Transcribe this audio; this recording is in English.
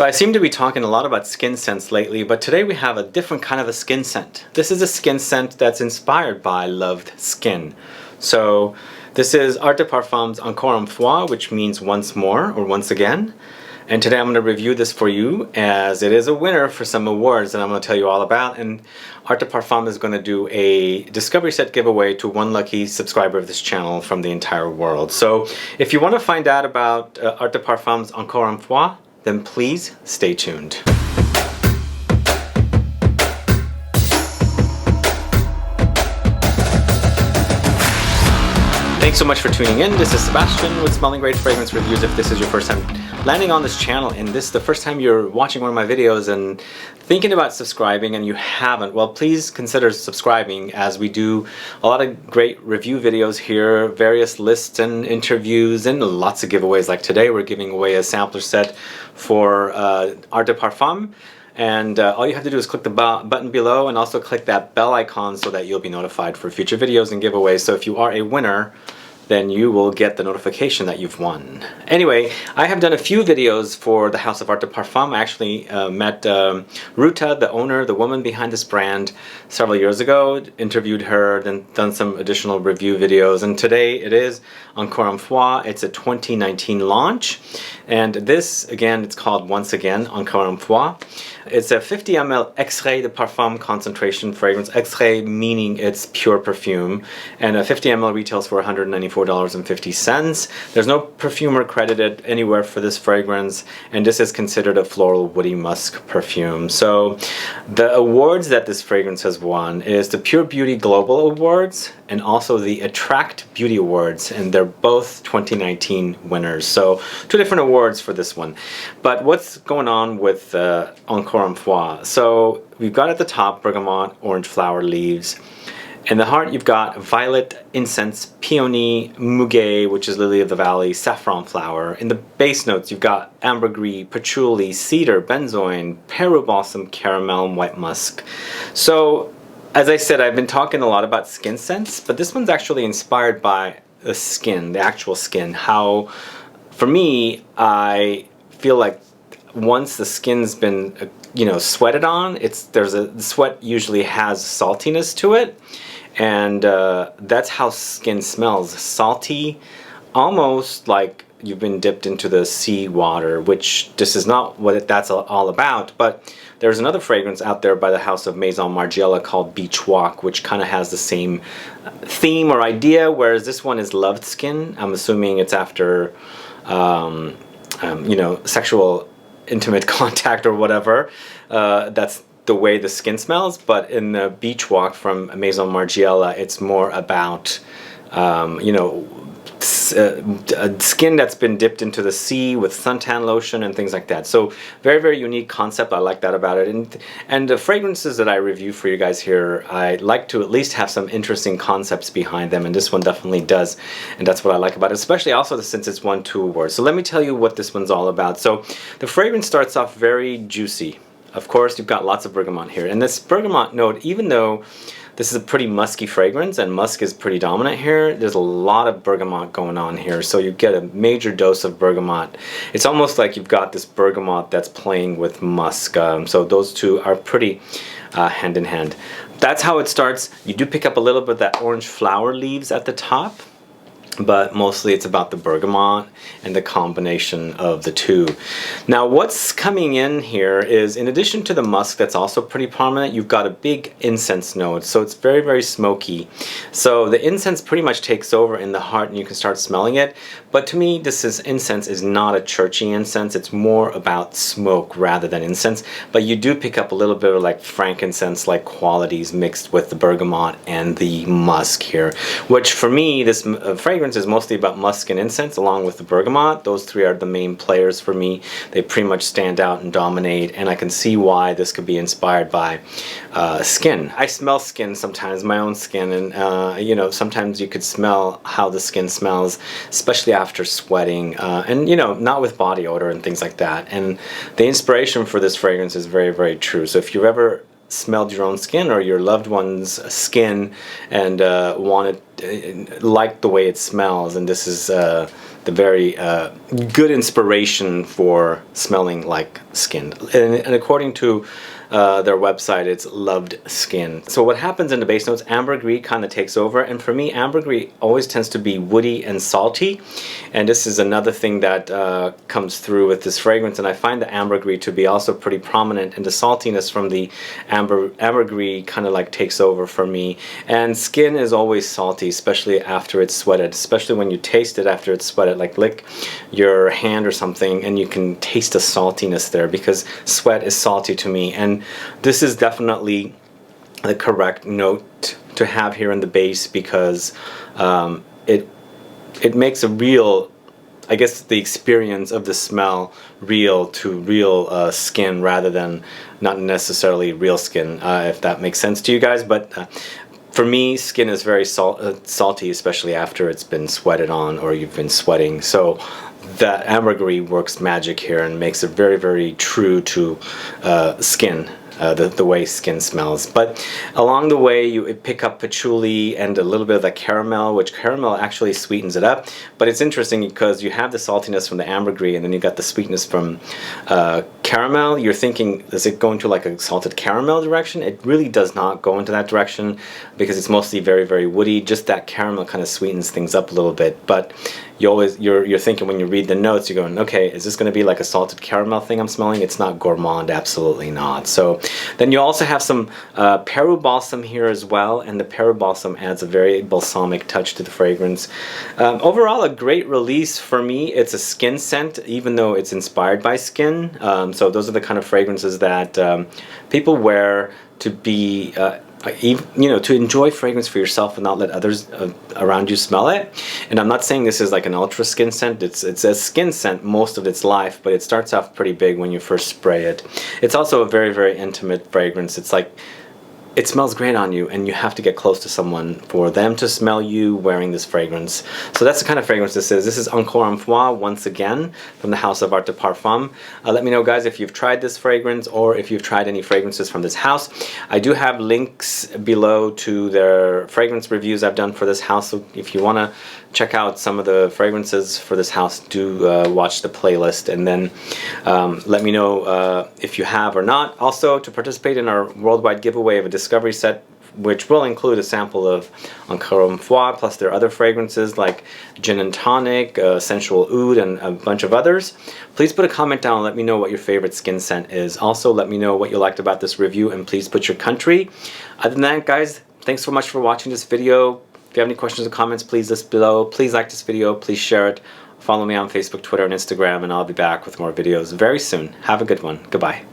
So I seem to be talking a lot about skin scents lately, but today we have a different kind of a skin scent. This is a skin scent that's inspired by loved skin. So this is Art de Parfum's Encore Une Fois, which means once more or once again. And today I'm going to review this for you as it is a winner for some awards that I'm going to tell you all about. And Art de Parfum is going to do a discovery set giveaway to one lucky subscriber of this channel from the entire world. So if you want to find out about Art de Parfum's Encore Une Fois, then please stay tuned. Thanks so much for tuning in. This is Sebastian with Smelling Great Fragrance Reviews. If this is your first time landing on this channel and this is the first time you're watching one of my videos and thinking about subscribing and you haven't, well, please consider subscribing, as we do a lot of great review videos here, various lists and interviews and lots of giveaways. Like today we're giving away a sampler set for Art de Parfum. And all you have to do is click the button below and also click that bell icon so that you'll be notified for future videos and giveaways. So if you are a winner, then you will get the notification that you've won. Anyway, I have done a few videos for the House of Art de Parfum. I actually met Ruta, the owner, the woman behind this brand, several years ago, interviewed her, then done some additional review videos, and today it is Encore Une Fois. It's a 2019 launch, and this, again, it's called Once Again, Encore Une Fois. It's a 50 ml Extrait de Parfum concentration fragrance. Extrait meaning it's pure perfume, and a 50 ml retails for $194.50. There's no perfumer credited anywhere for this fragrance, and this is considered a floral woody musk perfume. So the awards that this fragrance has won is the Pure Beauty Global Awards and also the Attracta Beauty Awards, and they're both 2019 winners. So two different awards for this one. But what's going on with Encore Une Fois? So we've got at the top bergamot, orange flower leaves. In the heart you've got violet, incense, peony, muguet, which is lily of the valley, saffron flower. In the base notes you've got ambergris, patchouli, cedar, benjoin, Peru balsam, caramel, and white musk. So as I said, I've been talking a lot about skin scents, but this one's actually inspired by the skin, the actual skin. How, for me, I feel like once the skin's been, sweated on, the sweat usually has saltiness to it, and that's how skin smells. Salty, almost like you've been dipped into the sea water, which this is not what that's all about. But there's another fragrance out there by the House of Maison Margiela called Beach Walk, which kind of has the same theme or idea, whereas this one is loved skin. I'm assuming it's after sexual intimate contact or whatever. That's the way the skin smells. But in the Beach Walk from Maison Margiela, it's more about skin that's been dipped into the sea with suntan lotion and things like that. So very, very unique concept. I like that about it. And the fragrances that I review for you guys here, I like to at least have some interesting concepts behind them, and this one definitely does, and that's what I like about it, especially also since it's won 2 awards. So let me tell you what this one's all about. So the fragrance starts off very juicy. Of course, you've got lots of bergamot here, and this bergamot note, even though this is a pretty musky fragrance, and musk is pretty dominant here, there's a lot of bergamot going on here, so you get a major dose of bergamot. It's almost like you've got this bergamot that's playing with musk, so those two are pretty hand in hand. That's how it starts. You do pick up a little bit of that orange flower leaves at the top, but mostly it's about the bergamot and the combination of the two. Now what's coming in here is, in addition to the musk that's also pretty prominent, you've got a big incense note, so it's very, very smoky. So the incense pretty much takes over in the heart and you can start smelling it, but to me incense is not a churchy incense. It's more about smoke rather than incense, but you do pick up a little bit of like frankincense like qualities mixed with the bergamot and the musk here, which for me this fragrance is mostly about musk and incense along with the bergamot. Those three are the main players for me. They pretty much stand out and dominate, and I can see why this could be inspired by skin. I smell skin sometimes, my own skin, and sometimes you could smell how the skin smells, especially after sweating, and not with body odor and things like that. And the inspiration for this fragrance is very, very true. So if you've ever smelled your own skin or your loved one's skin and liked the way it smells, and this is the very good inspiration for smelling like skin. And according to their website, it's loved skin. So what happens in the base notes, ambergris kind of takes over, and for me ambergris always tends to be woody and salty, and this is another thing that comes through with this fragrance, and I find the ambergris to be also pretty prominent, and the saltiness from the ambergris kind of like takes over for me. And skin is always salty, especially after it's sweated, especially when you taste it after it's sweated, like lick your hand or something and you can taste the saltiness there, because sweat is salty to me. And this is definitely the correct note to have here in the base, because it makes a real, I guess, the experience of the smell real to real skin, rather than not necessarily real skin, if that makes sense to you guys. But for me, skin is very salty, especially after it's been sweated on or you've been sweating. So that ambergris works magic here and makes it very, very true to skin. The way skin smells. But along the way you pick up patchouli and a little bit of that caramel, which caramel actually sweetens it up. But it's interesting because you have the saltiness from the ambergris and then you got the sweetness from caramel. You're thinking, does it go into like a salted caramel direction? It really does not go into that direction, because it's mostly very, very woody. Just that caramel kind of sweetens things up a little bit. But you're thinking when you read the notes, you're going, okay, is this going to be like a salted caramel thing I'm smelling? It's not gourmand, absolutely not. So then you also have some Peru balsam here as well, and the Peru balsam adds a very balsamic touch to the fragrance. Overall, a great release for me. It's a skin scent, even though it's inspired by skin. So those are the kind of fragrances that people wear to be to enjoy fragrance for yourself and not let others around you smell it. And I'm not saying this is like an ultra skin scent. It's a skin scent most of its life, but it starts off pretty big when you first spray it. It's also a very, very intimate fragrance. It's like, it smells great on you, and you have to get close to someone for them to smell you wearing this fragrance. So that's the kind of fragrance this is. This is Encore Une Fois, once again, from the house of Art de Parfum. Let me know, guys, if you've tried this fragrance or if you've tried any fragrances from this house. I do have links below to their fragrance reviews I've done for this house, so if you want to check out some of the fragrances for this house, do watch the playlist, and then let me know if you have or not. Also, to participate in our worldwide giveaway of a discovery set, which will include a sample of Encore Une Fois, plus their other fragrances like Gin and Tonic, Sensual Oud, and a bunch of others. Please put a comment down and let me know what your favorite skin scent is. Also, let me know what you liked about this review, and please put your country. Other than that, guys, thanks so much for watching this video. If you have any questions or comments, please list below. Please like this video, please share it. Follow me on Facebook, Twitter, and Instagram, and I'll be back with more videos very soon. Have a good one. Goodbye.